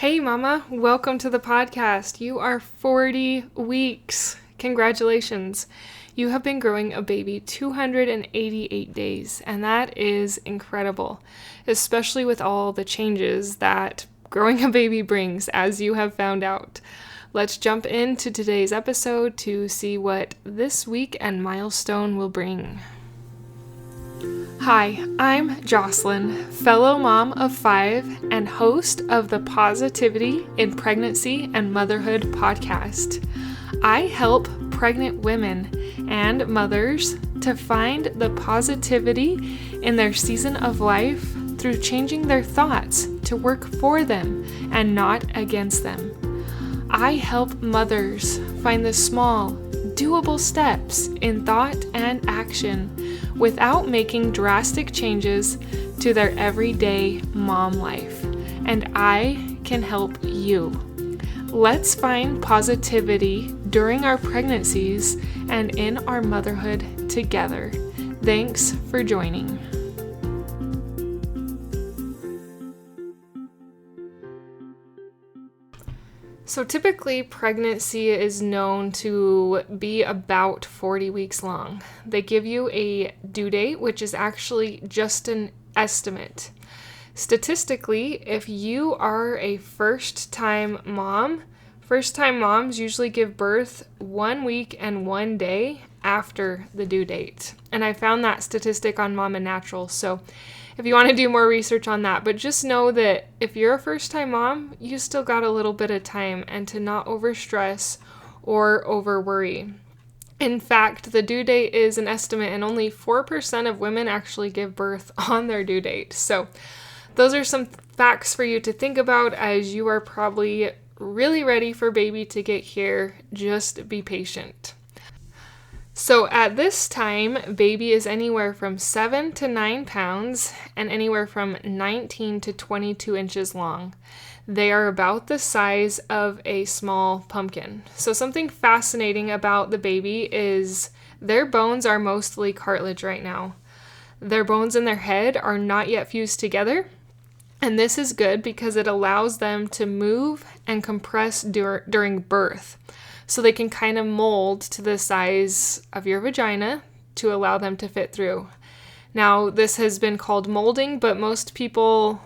Hey mama, welcome to the podcast. You are 40 weeks. Congratulations. You have been growing a baby 288 days, and that is incredible, especially with all the changes that growing a baby brings, as you have found out. Let's jump into today's episode to see what this week and milestone will bring. Hi, I'm Jocelyn, fellow mom of 5 and host of the Positivity in Pregnancy and Motherhood podcast. I help pregnant women and mothers to find the positivity in their season of life through changing their thoughts to work for them and not against them. I help mothers find the small, doable steps in thought and action without making drastic changes to their everyday mom life. And I can help you. Let's find positivity during our pregnancies and in our motherhood together. Thanks for joining. So typically, pregnancy is known to be about 40 weeks long. They give you a due date, which is actually just an estimate. Statistically, if you are a first-time moms usually give birth 1 week and 1 day after the due date. And I found that statistic on Mama Natural, so if you want to do more research on that. But just know that if you're a first-time mom, you still got a little bit of time and to not overstress or over-worry. In fact, the due date is an estimate and only 4% of women actually give birth on their due date. So those are some facts for you to think about as you are probably really ready for baby to get here. Just be patient. So at this time, baby is anywhere from 7 to 9 pounds and anywhere from 19 to 22 inches long. They are about the size of a small pumpkin. So something fascinating about the baby is their bones are mostly cartilage right now. Their bones in their head are not yet fused together. And this is good because it allows them to move and compress during birth. So they can kind of mold to the size of your vagina to allow them to fit through. Now, this has been called molding, but most people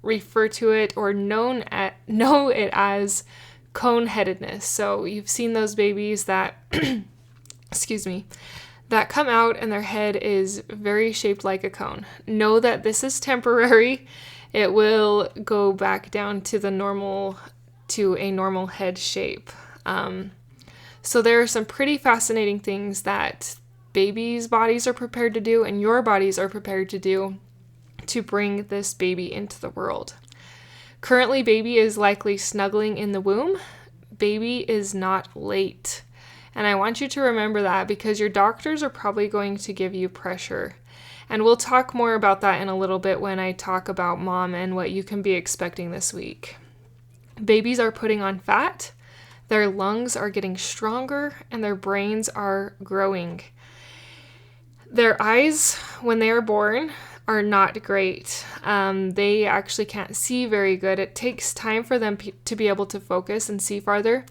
refer to it or know it as cone-headedness. So you've seen those babies that, that come out and their head is very shaped like a cone. Know that this is temporary. It will go back down to a normal head shape. So there are some pretty fascinating things that babies' bodies are prepared to do and your bodies are prepared to do to bring this baby into the world. Currently, baby is likely snuggling in the womb. Baby is not late. And I want you to remember that because your doctors are probably going to give you pressure. And we'll talk more about that in a little bit when I talk about mom and what you can be expecting this week. Babies are putting on fat. Their lungs are getting stronger and their brains are growing. Their eyes, when they are born, are not great. They actually can't see very good. It takes time for them to be able to focus and see farther.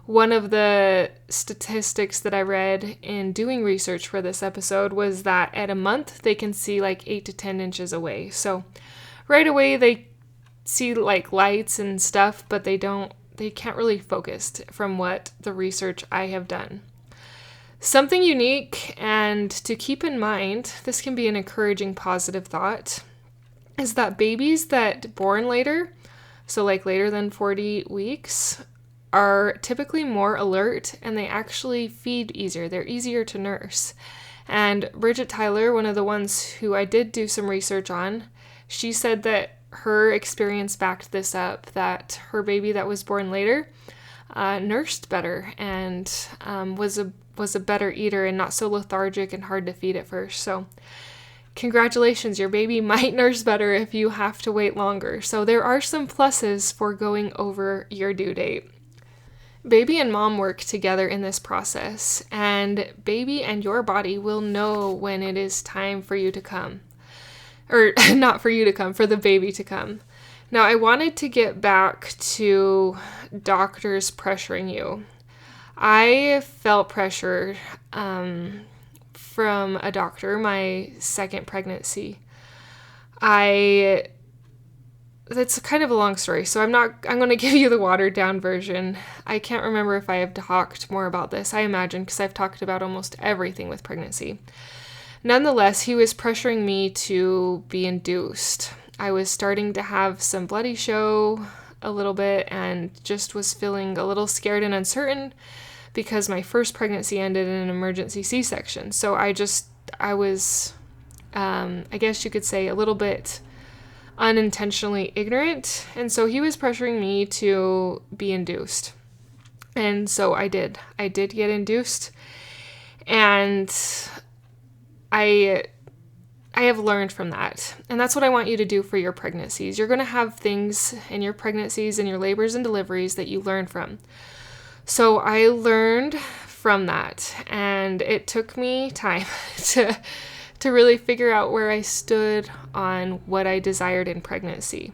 One of the statistics that I read in doing research for this episode was that at a month, they can see like 8 to 10 inches away. So right away, they see like lights and stuff, but they can't really focus from what the research I have done. Something unique and to keep in mind, this can be an encouraging positive thought, is that babies that born later, so like later than 40 weeks, are typically more alert and they actually feed easier. They're easier to nurse. And Bridget Tyler, one of the ones who I did do some research on, she said that her experience backed this up, that her baby that was born later nursed better and was a better eater and not so lethargic and hard to feed at first. So congratulations, your baby might nurse better if you have to wait longer. So there are some pluses for going over your due date. Baby and mom work together in this process, and baby and your body will know when it is time for you to come. Or not for you to come, for the baby to come. Now, I wanted to get back to doctors pressuring you. I felt pressure from a doctor my second pregnancy. That's kind of a long story, so I'm going to give you the watered down version. I can't remember if I have talked more about this, I imagine, because I've talked about almost everything with pregnancy. Nonetheless, he was pressuring me to be induced. I was starting to have some bloody show a little bit and just was feeling a little scared and uncertain because my first pregnancy ended in an emergency C-section. So I was, I guess you could say, a little bit unintentionally ignorant, and so he was pressuring me to be induced. And so I did get induced, and I have learned from that. And that's what I want you to do for your pregnancies. You're going to have things in your pregnancies and your labors and deliveries that you learn from. So I learned from that, and it took me time to really figure out where I stood on what I desired in pregnancy.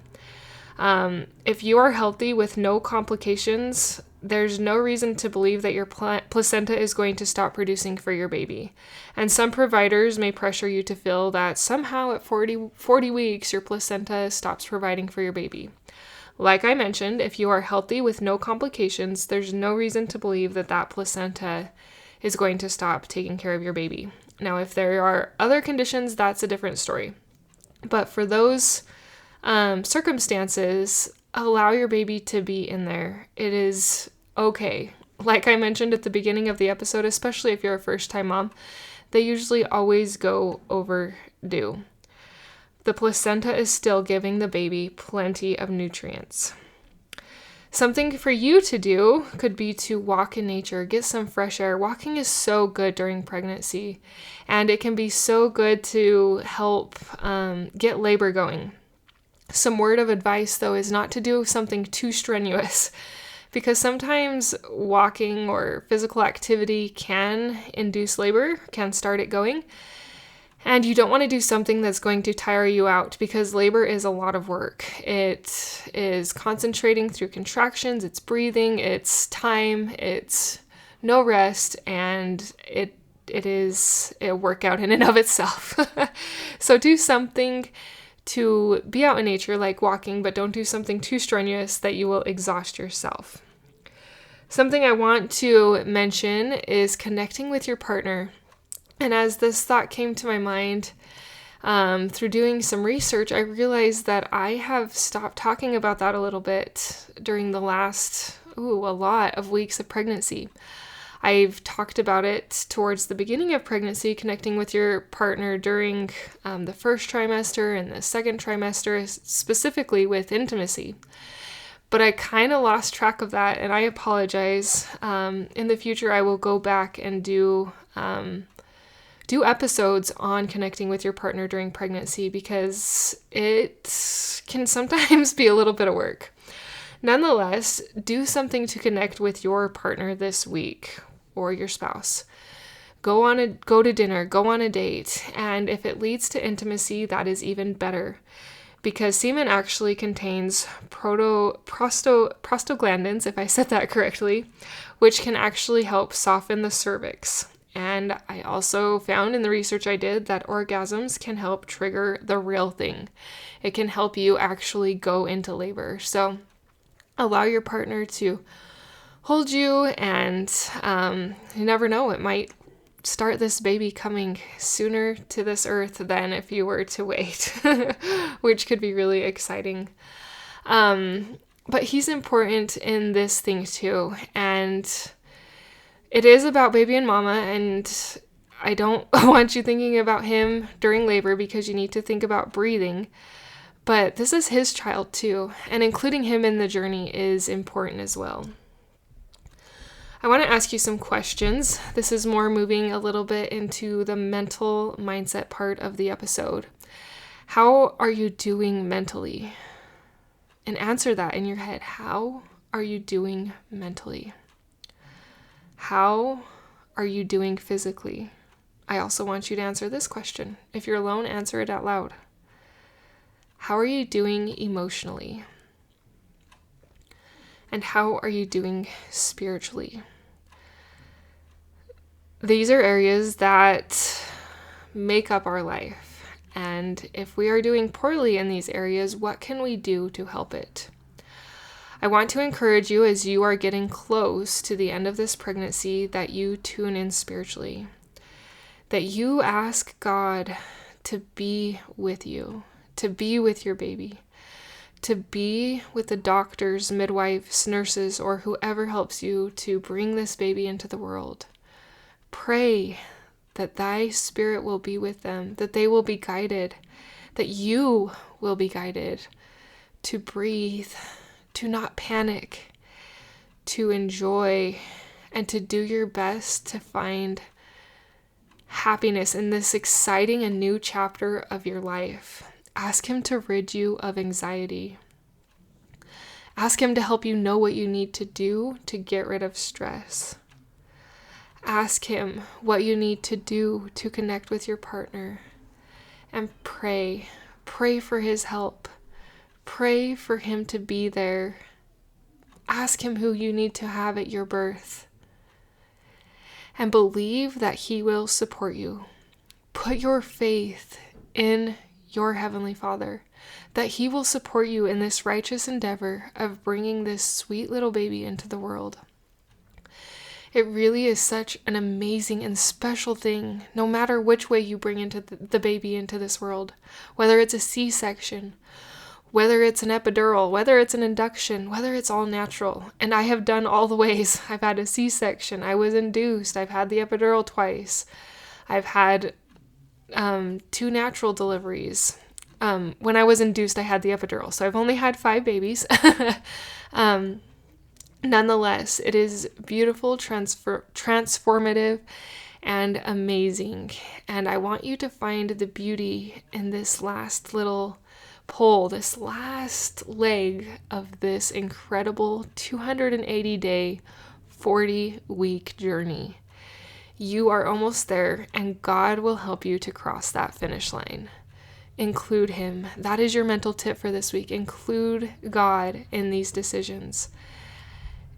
If you are healthy with no complications, there's no reason to believe that your placenta is going to stop producing for your baby. And some providers may pressure you to feel that somehow at 40 weeks, your placenta stops providing for your baby. Like I mentioned, if you are healthy with no complications, there's no reason to believe that that placenta is going to stop taking care of your baby. Now, if there are other conditions, that's a different story. But for those circumstances, allow your baby to be in there. It is okay. Like I mentioned at the beginning of the episode, especially if you're a first-time mom, they usually always go overdue. The placenta is still giving the baby plenty of nutrients. Something for you to do could be to walk in nature, get some fresh air. Walking is so good during pregnancy, and it can be so good to help get labor going. Some word of advice, though, is not to do something too strenuous, because sometimes walking or physical activity can induce labor, can start it going. And you don't want to do something that's going to tire you out, because labor is a lot of work. It is concentrating through contractions, it's breathing, it's time, it's no rest, and it is a workout in and of itself. So do something to be out in nature, like walking, but don't do something too strenuous that you will exhaust yourself. Something I want to mention is connecting with your partner. And as this thought came to my mind, through doing some research, I realized that I have stopped talking about that a little bit during the last, a lot of weeks of pregnancy. I've talked about it towards the beginning of pregnancy, connecting with your partner during the first trimester and the second trimester, specifically with intimacy. But I kind of lost track of that, and I apologize. In the future, I will go back and do episodes on connecting with your partner during pregnancy, because it can sometimes be a little bit of work. Nonetheless, do something to connect with your partner this week, or your spouse. Go to dinner, go on a date, and if it leads to intimacy, that is even better, because semen actually contains prostaglandins, if I said that correctly, which can actually help soften the cervix. And I also found in the research I did that orgasms can help trigger the real thing. It can help you actually go into labor. So allow your partner to hold you, and you never know, it might start this baby coming sooner to this earth than if you were to wait, which could be really exciting. But he's important in this thing too, and it is about baby and mama, and I don't want you thinking about him during labor, because you need to think about breathing. But this is his child too, and including him in the journey is important as well. I want to ask you some questions. This is more moving a little bit into the mental mindset part of the episode. How are you doing mentally? And answer that in your head. How are you doing mentally? How are you doing physically? I also want you to answer this question. If you're alone, answer it out loud. How are you doing emotionally? And how are you doing spiritually? These are areas that make up our life. And if we are doing poorly in these areas, what can we do to help it? I want to encourage you as you are getting close to the end of this pregnancy that you tune in spiritually, that you ask God to be with you, to be with your baby, to be with the doctors, midwives, nurses, or whoever helps you to bring this baby into the world. Pray that thy spirit will be with them, that they will be guided, that you will be guided to breathe, to not panic, to enjoy, and to do your best to find happiness in this exciting and new chapter of your life. Ask him to rid you of anxiety. Ask him to help you know what you need to do to get rid of stress. Ask him what you need to do to connect with your partner. And pray. Pray for his help. Pray for him to be there. Ask him who you need to have at your birth. And believe that he will support you. Put your faith in your Heavenly Father, that he will support you in this righteous endeavor of bringing this sweet little baby into the world. It really is such an amazing and special thing, no matter which way you bring into the baby into this world, whether it's a C-section, whether it's an epidural, whether it's an induction, whether it's all natural. And I have done all the ways. I've had a C-section. I was induced. I've had the epidural twice. I've had 2 natural deliveries. When I was induced, I had the epidural. So I've only had 5 babies. Nonetheless, it is beautiful, transformative, and amazing. And I want you to find the beauty in this last little pull, this last leg of this incredible 280-day, 40-week journey. You are almost there, and God will help you to cross that finish line. Include him. That is your mental tip for this week. Include God in these decisions.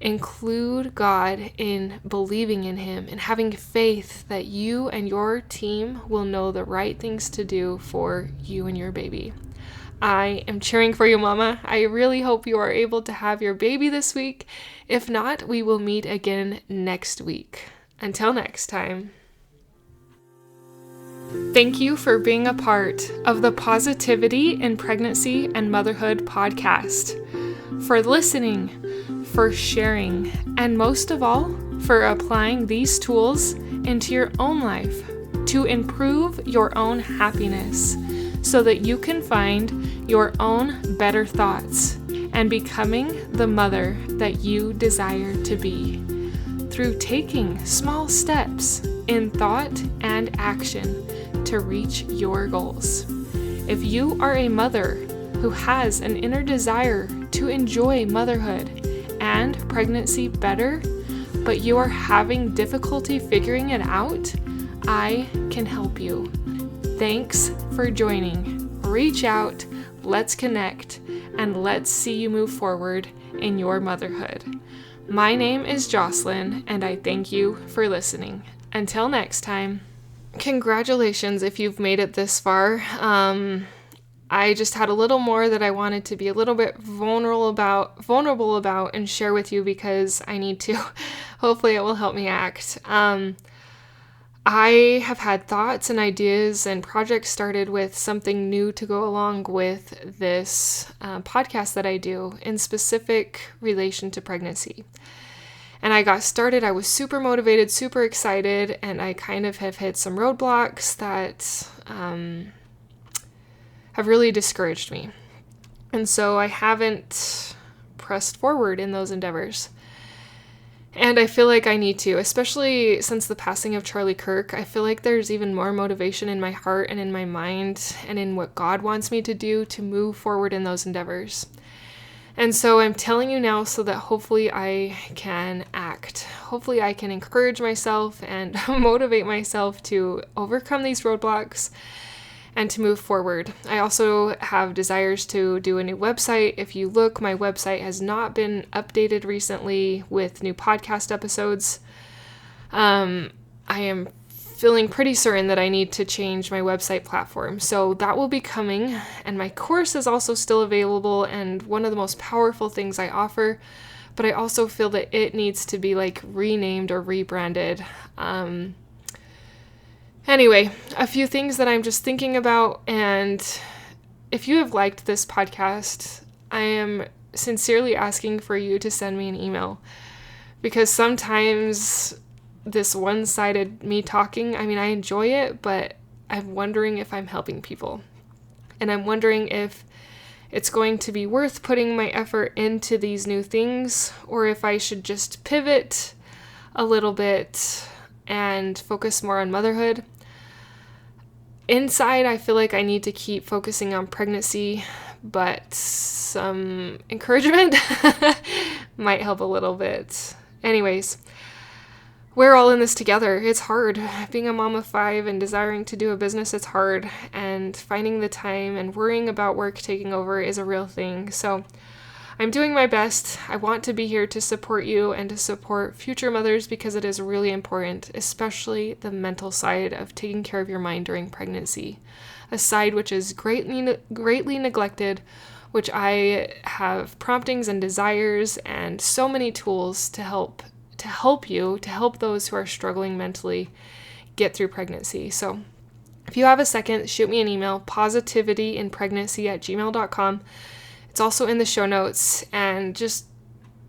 Include God in believing in him and having faith that you and your team will know the right things to do for you and your baby. I am cheering for you, Mama. I really hope you are able to have your baby this week. If not, we will meet again next week. Until next time. Thank you for being a part of the Positivity in Pregnancy and Motherhood podcast, for listening, for sharing, and most of all, for applying these tools into your own life to improve your own happiness so that you can find your own better thoughts and becoming the mother that you desire to be through taking small steps in thought and action to reach your goals. If you are a mother who has an inner desire to enjoy motherhood and pregnancy better, but you are having difficulty figuring it out, I can help you. Thanks for joining. Reach out, let's connect, and let's see you move forward in your motherhood. My name is Jocelyn, and I thank you for listening. Until next time. Congratulations if you've made it this far. I just had a little more that I wanted to be a little bit vulnerable about and share with you because I need to. Hopefully it will help me act. I have had thoughts and ideas and projects started with something new to go along with this podcast that I do in specific relation to pregnancy. And I got started, I was super motivated, super excited, and I kind of have hit some roadblocks that have really discouraged me. And so I haven't pressed forward in those endeavors. And I feel like I need to, especially since the passing of Charlie Kirk. I feel like there's even more motivation in my heart and in my mind and in what God wants me to do to move forward in those endeavors. And so I'm telling you now so that hopefully I can act. Hopefully I can encourage myself and motivate myself to overcome these roadblocks and to move forward. I also have desires to do a new website. If you look, my website has not been updated recently with new podcast episodes. I am feeling pretty certain that I need to change my website platform. So that will be coming, and my course is also still available and one of the most powerful things I offer, but I also feel that it needs to be like renamed or rebranded. Anyway, a few things that I'm just thinking about, and if you have liked this podcast, I am sincerely asking for you to send me an email, because sometimes this one-sided me talking, I mean, I enjoy it, but I'm wondering if I'm helping people. And I'm wondering if it's going to be worth putting my effort into these new things, or if I should just pivot a little bit and focus more on motherhood. Inside, I feel like I need to keep focusing on pregnancy, but some encouragement might help a little bit. Anyways, we're all in this together. It's hard. Being a mom of 5 and desiring to do a business, it's hard. And finding the time and worrying about work taking over is a real thing. So I'm doing my best. I want to be here to support you and to support future mothers, because it is really important, especially the mental side of taking care of your mind during pregnancy, a side which is greatly neglected, which I have promptings and desires and so many tools to help those who are struggling mentally get through pregnancy. So if you have a second, shoot me an email, positivityinpregnancy@gmail.com. It's also in the show notes, and just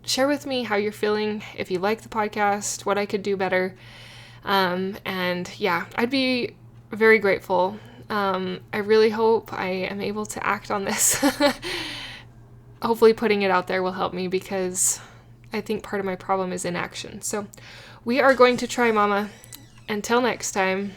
share with me how you're feeling, if you like the podcast, what I could do better. And yeah, I'd be very grateful. I really hope I am able to act on this. Hopefully putting it out there will help me, because I think part of my problem is inaction. So we are going to try, Mama. Until next time.